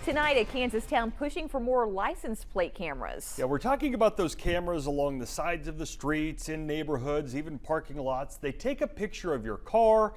Tonight, a Kansas town pushing for more license plate cameras. Yeah, we're talking about those cameras along the sides of the streets, in neighborhoods, even parking lots. They take a picture of your car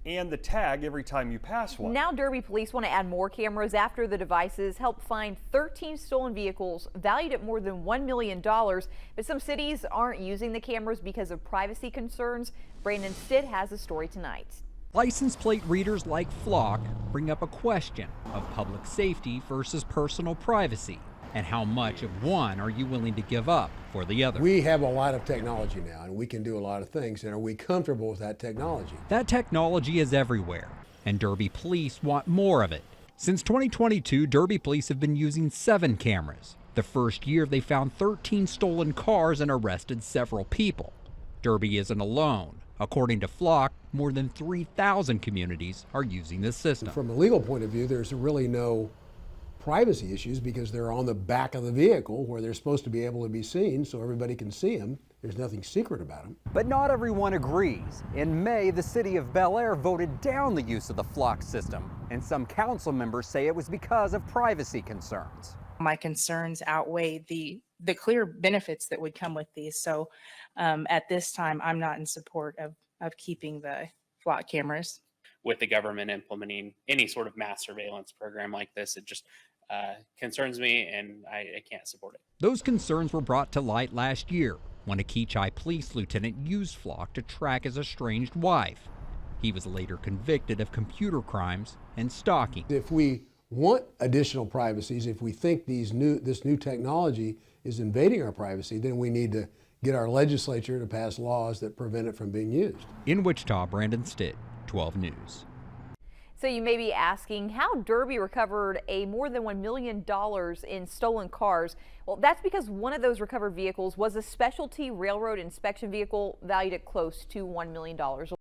and the tag every time you pass one. Now Derby police want to add more cameras after the devices helped find 13 stolen vehicles valued at more than $1 million. But some cities aren't using the cameras because of privacy concerns. Brandon Stitt has a story tonight. License plate readers like Flock bring up a question of public safety versus personal privacy, and how much of one are you willing to give up for the other? We have a lot of technology now, and we can do a lot of things, and are we comfortable with that technology? That technology is everywhere, and Derby police want more of it. Since 2022, Derby police have been using 7 cameras. The first year, they found 13 stolen cars and arrested several people. Derby isn't alone. According to Flock, more than 3,000 communities are using this system. From a legal point of view, there's really no privacy issues because they're on the back of the vehicle where they're supposed to be able to be seen so everybody can see them. There's nothing secret about them. But not everyone agrees. In May, the city of Bel Air voted down the use of the Flock system, and some council members say it was because of privacy concerns. My concerns outweigh the clear benefits that would come with these. So at this time, I'm not in support of keeping the Flock cameras. With the government implementing any sort of mass surveillance program like this, it just concerns me, and I can't support it. Those concerns were brought to light last year when a Keachai police lieutenant used Flock to track his estranged wife. He was later convicted of computer crimes and stalking. If we want additional privacies, if we think this new technology is invading our privacy, then we need to get our legislature to pass laws that prevent it from being used. In Wichita, Brandon Stitt, 12 News. So you may be asking how Derby recovered a more than $1 million in stolen cars. Well, that's because one of those recovered vehicles was a specialty railroad inspection vehicle valued at close to $1 million.